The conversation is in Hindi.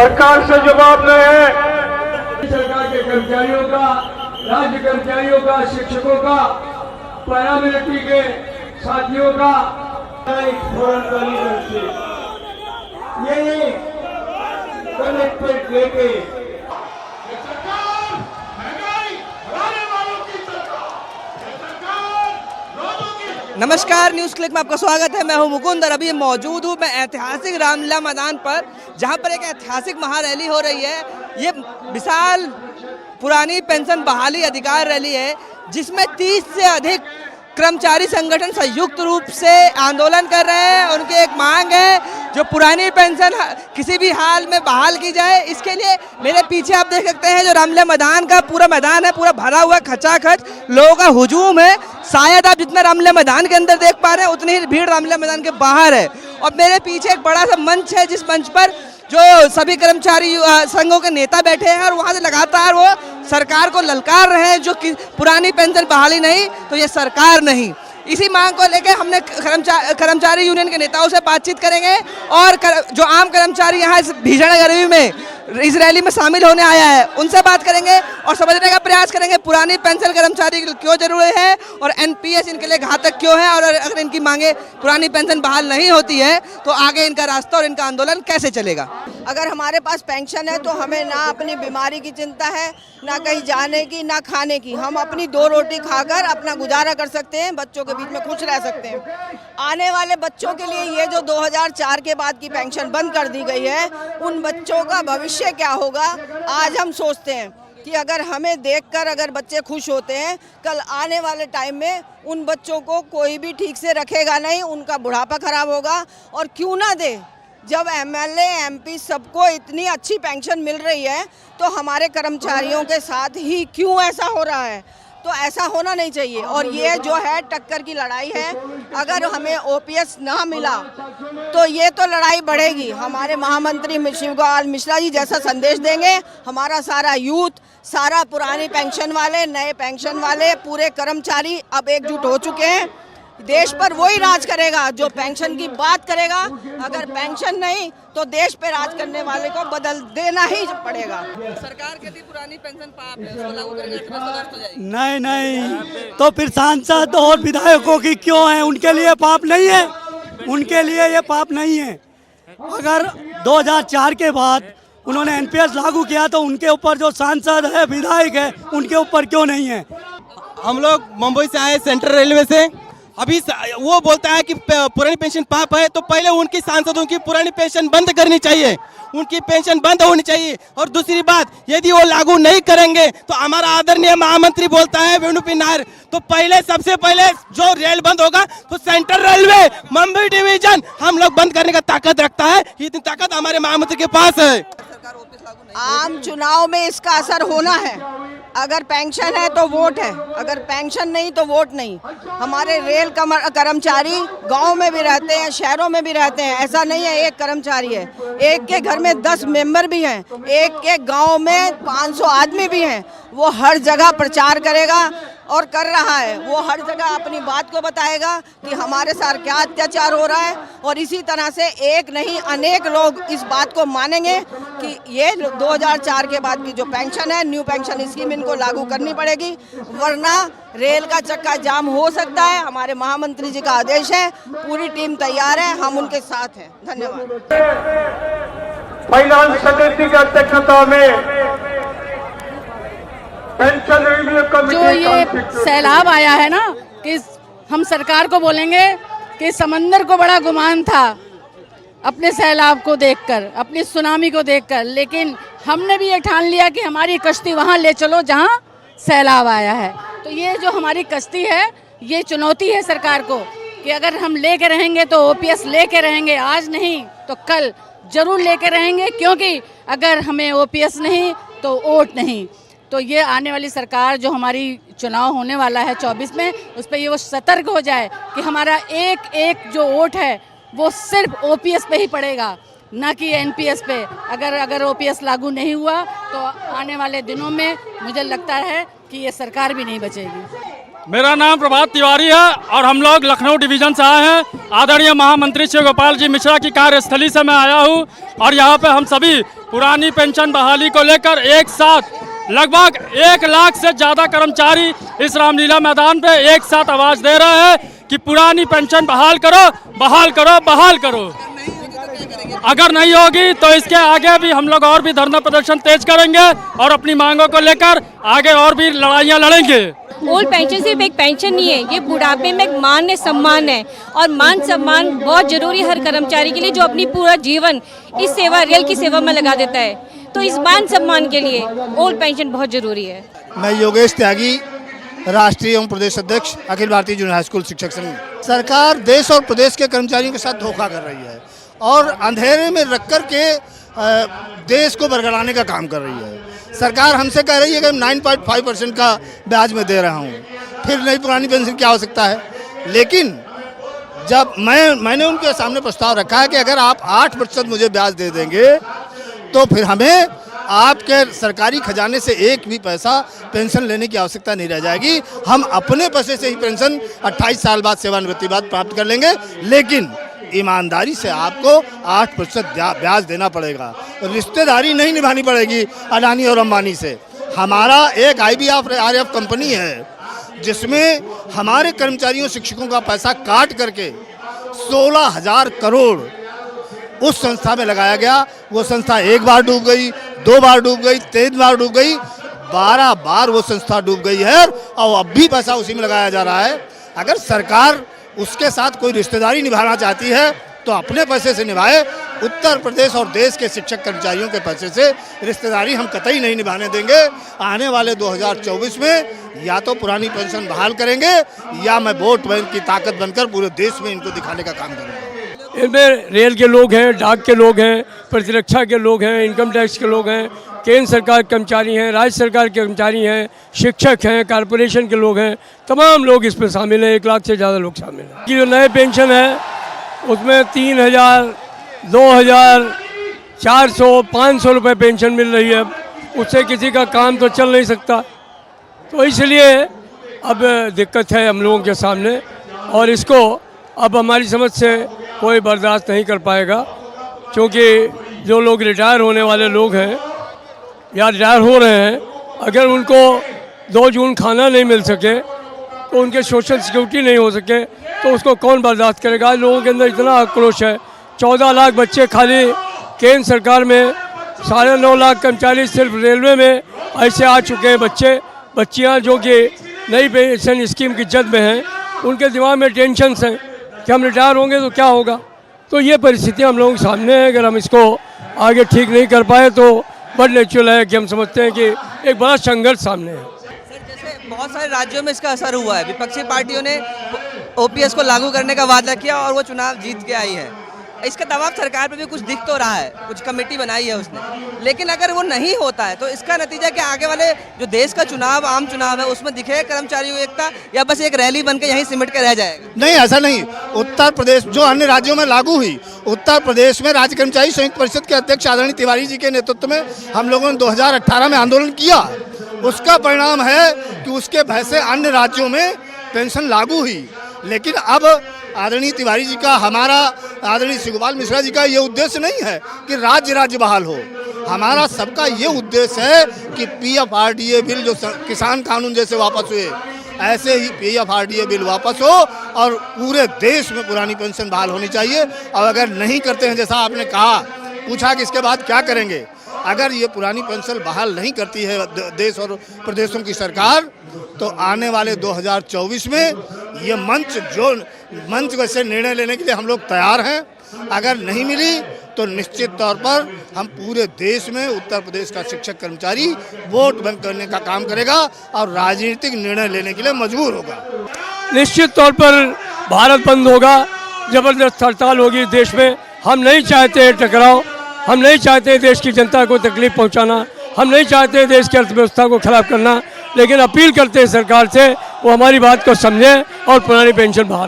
सरकार से जवाब नहीं है। सरकार के कर्मचारियों का, राज्य कर्मचारियों का, शिक्षकों का, पैरामिलिट्री के साथियों का ये कलेक्ट्रेट लेके नमस्कार, न्यूज़ क्लिक में आपका स्वागत है। मैं हूं मुकुंद और अभी मौजूद हूं मैं ऐतिहासिक रामलीला मैदान पर, जहां पर एक ऐतिहासिक महारैली हो रही है। ये विशाल पुरानी पेंशन बहाली अधिकार रैली है, जिसमें 30 से अधिक कर्मचारी संगठन संयुक्त रूप से आंदोलन कर रहे हैं। उनकी एक मांग है जो पुरानी पेंशन किसी भी हाल में बहाल की जाए। इसके लिए मेरे पीछे आप देख सकते हैं जो रामलीला मैदान का पूरा मैदान है, पूरा भरा हुआ खचाखच लोगों का हुजूम है। शायद आप जितना रामलीला मैदान के अंदर देख पा रहे हैं उतनी ही भीड़ रामलीला मैदान के बाहर है। और मेरे पीछे एक बड़ा सा मंच है, जिस मंच पर जो सभी कर्मचारी संघों के नेता बैठे हैं और वहाँ से लगातार वो सरकार को ललकार रहे हैं जो कि पुरानी पेंशन बहाली नहीं तो ये सरकार नहीं। इसी मांग को लेकर हमने कर्मचारी यूनियन के नेताओं से बातचीत करेंगे और जो आम कर्मचारी यहाँ इस भीषण गर्मी में इस रैली में शामिल होने आया है उनसे बात करेंगे और समझने का प्रयास करेंगे पुरानी पेंशन कर्मचारी क्यों जरूरी है और एनपीएस इनके लिए घातक क्यों है, और अगर इनकी मांगे पुरानी पेंशन बहाल नहीं होती है तो आगे इनका रास्ता और इनका आंदोलन कैसे चलेगा। अगर हमारे पास पेंशन है तो हमें ना अपनी बीमारी की चिंता है, ना कहीं जाने की, ना खाने की। हम अपनी 2 रोटी खाकर अपना गुजारा कर सकते हैं, बच्चों के बीच में खुश रह सकते हैं। आने वाले बच्चों के लिए ये जो 2004 के बाद की पेंशन बंद कर दी गई है, उन बच्चों का भविष्य क्या होगा आज हम सोचते हैं कि अगर हमें देखकर अगर बच्चे खुश होते हैं, कल आने वाले टाइम में उन बच्चों को कोई भी ठीक से रखेगा नहीं, उनका बुढ़ापा खराब होगा। और क्यों ना दे, जब एमएलए एमपी सबको इतनी अच्छी पेंशन मिल रही है तो हमारे कर्मचारियों के साथ ही क्यों ऐसा हो रहा है? तो ऐसा होना नहीं चाहिए। और ये जो है टक्कर की लड़ाई है, अगर हमें ओपीएस ना मिला तो ये तो लड़ाई बढ़ेगी। हमारे महामंत्री शिवपाल मिश्रा जी जैसा संदेश देंगे, हमारा सारा यूथ, सारा पुरानी पेंशन वाले, नए पेंशन वाले, पूरे कर्मचारी अब एकजुट हो चुके हैं। देश पर वही राज करेगा जो पेंशन की बात करेगा। अगर पेंशन नहीं तो देश पे राज करने वाले को बदल देना ही पड़ेगा। सरकार कहती पुरानी पेंशन पाप है, उसको लागू करेंगे तो नष्ट हो जाएगी। नहीं, तो फिर सांसद और विधायकों की क्यों है? उनके लिए पाप नहीं है, उनके लिए ये पाप नहीं है। अगर 2004 के बाद उन्होंने एनपीएस लागू किया तो उनके ऊपर जो सांसद है, विधायक है, उनके ऊपर क्यों नहीं है? हम लोग मुंबई से आए सेंट्रल रेलवे से। अभी वो बोलता है कि पुरानी पेंशन पाप है, तो पहले उनकी सांसदों की पुरानी पेंशन बंद करनी चाहिए, उनकी पेंशन बंद होनी चाहिए। और दूसरी बात, यदि वो लागू नहीं करेंगे तो हमारा आदरणीय महामंत्री बोलता है वेणुपी नायर, तो पहले सबसे पहले जो रेल बंद होगा तो सेंट्रल रेलवे मुंबई डिवीजन हम लोग बंद करने का ताकत रखता है। इतनी ताकत हमारे महामंत्री के पास है। आम चुनाव में इसका असर होना है। अगर पेंशन है तो वोट है, अगर पेंशन नहीं तो वोट नहीं। हमारे रेल कर्मचारी गांव में भी रहते हैं, शहरों में भी रहते हैं। ऐसा नहीं है एक कर्मचारी है, एक के घर में 10 मेंबर भी हैं, एक के गांव में 500 आदमी भी हैं। वो हर जगह प्रचार करेगा और कर रहा है। वो हर जगह अपनी बात को बताएगा कि हमारे साथ क्या अत्याचार हो रहा है। और इसी तरह से एक नहीं अनेक लोग इस बात को मानेंगे कि ये 2004 के बाद की जो पेंशन है, न्यू पेंशन स्कीम, इनको लागू करनी पड़ेगी, वरना रेल का चक्का जाम हो सकता है। हमारे महामंत्री जी का आदेश है, पूरी टीम तैयार है, हम उनके साथ हैं। धन्यवाद। फाइनेंस समिति की अध्यक्षता में पेंशन रिव्यू कमेटी जो ये सैलाब आया है ना, कि हम सरकार को बोलेंगे कि समंदर को बड़ा गुमान था अपने सैलाब को देखकर, अपनी सुनामी को देखकर, लेकिन हमने भी ये ठान लिया कि हमारी कश्ती वहाँ ले चलो जहाँ सैलाब आया है। तो ये जो हमारी कश्ती है, ये चुनौती है सरकार को कि अगर हम लेके रहेंगे तो ओपीएस लेके रहेंगे, आज नहीं तो कल जरूर लेके रहेंगे, क्योंकि अगर हमें ओपीएस नहीं तो वोट नहीं। तो ये आने वाली सरकार जो हमारी चुनाव होने वाला है 24 में, उस पर ये वो सतर्क हो जाए कि हमारा एक एक जो वोट है वो सिर्फ ओपीएस पे ही पड़ेगा, ना कि एनपीएस पे। अगर ओपीएस लागू नहीं हुआ तो आने वाले दिनों में मुझे लगता है कि ये सरकार भी नहीं बचेगी। मेरा नाम प्रभात तिवारी है और हम लोग लखनऊ डिवीजन से आए हैं। आदरणीय महामंत्री शिवपाल जी मिश्रा की कार्यस्थली से मैं आया हूं और यहां पे हम सभी पुरानी पेंशन बहाली को लेकर एक साथ लगभग 1 लाख से ज़्यादा कर्मचारी इस रामलीला मैदान पे एक साथ आवाज़ दे रहे हैं कि पुरानी पेंशन बहाल करो, बहाल करो, बहाल करो। अगर नहीं होगी तो इसके आगे भी हम लोग और भी धरना प्रदर्शन तेज करेंगे और अपनी मांगों को लेकर आगे और भी लड़ाइयाँ लड़ेंगे। ओल्ड पेंशन सिर्फ एक पेंशन नहीं है, ये बुढ़ापे में एक मान सम्मान है और मान सम्मान बहुत जरूरी है हर कर्मचारी के लिए जो अपनी पूरा जीवन इस सेवा रेल की सेवा में लगा देता है। तो इस मान सम्मान के लिए ओल्ड पेंशन बहुत जरूरी है। मैं योगेश त्यागी, राष्ट्रीय एवं प्रदेश अध्यक्ष Akhil Bharatiya junior high school शिक्षक संघ। सरकार देश और प्रदेश के कर्मचारियों के साथ धोखा कर रही है और अंधेरे में रख कर के देश को बरगलाने का काम कर रही है। सरकार हमसे कह रही है कि 9.5% का ब्याज मैं दे रहा हूँ, फिर नई पुरानी पेंशन क्या हो सकता है। लेकिन जब मैंने उनके सामने प्रस्ताव रखा है कि अगर आप 8% मुझे ब्याज दे देंगे तो फिर हमें आपके सरकारी खजाने से एक भी पैसा पेंशन लेने की आवश्यकता नहीं रह जाएगी। हम अपने पैसे से ही पेंशन 28 साल बाद सेवानिवृत्ति बाद प्राप्त कर लेंगे, लेकिन ईमानदारी से आपको 8% ब्याज देना पड़ेगा। रिश्तेदारी नहीं निभानी पड़ेगी अडानी और अंबानी से। हमारा एक IBRF कंपनी है जिसमें हमारे कर्मचारियों शिक्षकों का पैसा काट करके 16,000 करोड़ उस संस्था में लगाया गया। वो संस्था एक बार डूब गई, 2 बार डूब गई, 3 बार डूब गई, 12 बार वो संस्था डूब गई है और अब भी पैसा उसी में लगाया जा रहा है। अगर सरकार उसके साथ कोई रिश्तेदारी निभाना चाहती है तो अपने पैसे से निभाए। उत्तर प्रदेश और देश के शिक्षक कर्मचारियों के पैसे से रिश्तेदारी हम कतई नहीं निभाने देंगे। आने वाले 2024 में या तो पुरानी पेंशन बहाल करेंगे या मैं वोट बैंक की ताकत बनकर पूरे देश में इनको दिखाने का काम करूँगा। इनमें रेल के लोग हैं, डाक के लोग हैं, प्रतिरक्षा के लोग हैं, इनकम टैक्स के लोग हैं, केंद्र सरकार के कर्मचारी हैं, राज्य सरकार के कर्मचारी हैं, शिक्षक हैं, कॉरपोरेशन के लोग हैं, तमाम लोग इसमें शामिल हैं। 1 लाख से ज़्यादा लोग शामिल हैं। कि जो नए पेंशन है उसमें 3,000, 2,000, 400, 500 रुपये पेंशन मिल रही है। उससे किसी का काम तो चल नहीं सकता, तो इसलिए अब दिक्कत है हम लोगों के सामने और इसको अब हमारी समझ से कोई बर्दाश्त नहीं कर पाएगा, क्योंकि जो लोग रिटायर होने वाले लोग हैं या रिटायर हो रहे हैं, अगर उनको 2 जून खाना नहीं मिल सके तो उनके सोशल सिक्योरिटी नहीं हो सके तो उसको कौन बर्दाश्त करेगा। लोगों के अंदर इतना आक्रोश है। 14 लाख बच्चे खाली केंद्र सरकार में, 9.5 लाख कर्मचारी सिर्फ रेलवे में ऐसे आ चुके हैं बच्चियाँ जो कि नई पेंशन स्कीम की जद में हैं। उनके दिमाग में टेंशन है कि हम रिटायर होंगे तो क्या होगा। तो ये परिस्थितियाँ हम लोगों के सामने है। अगर हम इसको आगे ठीक नहीं कर पाए तो बड़ा नेचुरल है कि हम समझते हैं कि एक बड़ा संघर्ष सामने है। सर, जैसे बहुत सारे राज्यों में इसका असर हुआ है, विपक्षी पार्टियों ने OPS को लागू करने का वादा किया और वो चुनाव जीत के आई है। इसका दबाव सरकार पे भी कुछ दिख तो रहा है, कुछ कमेटी बनाई है उसने, लेकिन अगर वो नहीं होता है तो इसका नतीजा क्या आगे वाले जो देश का चुनाव, आम चुनाव है, उसमें दिखेगा कर्मचारियों की एकता या बस एक रैली बनकर यहीं सिमट के रह जाएगा? नहीं, ऐसा नहीं। उत्तर प्रदेश जो अन्य राज्यों में लागू हुई, उत्तर प्रदेश में राज्य कर्मचारी संयुक्त परिषद के अध्यक्ष आदरणीय तिवारी जी के नेतृत्व में हम लोगों ने 2018 में आंदोलन किया। उसका परिणाम है कि उसके भय से अन्य राज्यों में पेंशन लागू हुई। लेकिन अब आदरणीय तिवारी जी का, हमारा आदरणीय शिवपाल मिश्रा जी का ये उद्देश्य नहीं है कि राज्य बहाल हो। हमारा सबका ये उद्देश्य है कि PFRDA बिल जो किसान कानून जैसे वापस हुए, ऐसे ही PFRDA बिल वापस हो और पूरे देश में पुरानी पेंशन बहाल होनी चाहिए। और अगर नहीं करते हैं, जैसा आपने कहा, पूछा कि इसके बाद क्या करेंगे, अगर ये पुरानी पेंशन बहाल नहीं करती है देश और प्रदेशों की सरकार, तो आने वाले 2024 में ये मंच वैसे निर्णय लेने के लिए हम लोग तैयार हैं। अगर नहीं मिली तो निश्चित तौर पर हम पूरे देश में उत्तर प्रदेश का शिक्षक कर्मचारी वोट बैंक करने का काम करेगा और राजनीतिक निर्णय लेने के लिए मजबूर होगा। निश्चित तौर पर भारत बंद होगा, जबरदस्त हड़ताल होगी देश में। हम नहीं चाहते टकराव, हम नहीं चाहते देश की जनता को तकलीफ पहुंचाना, हम नहीं चाहते देश की अर्थव्यवस्था को खराब करना, लेकिन अपील करते हैं सरकार से वो हमारी बात को समझे और पुरानी पेंशन बहाल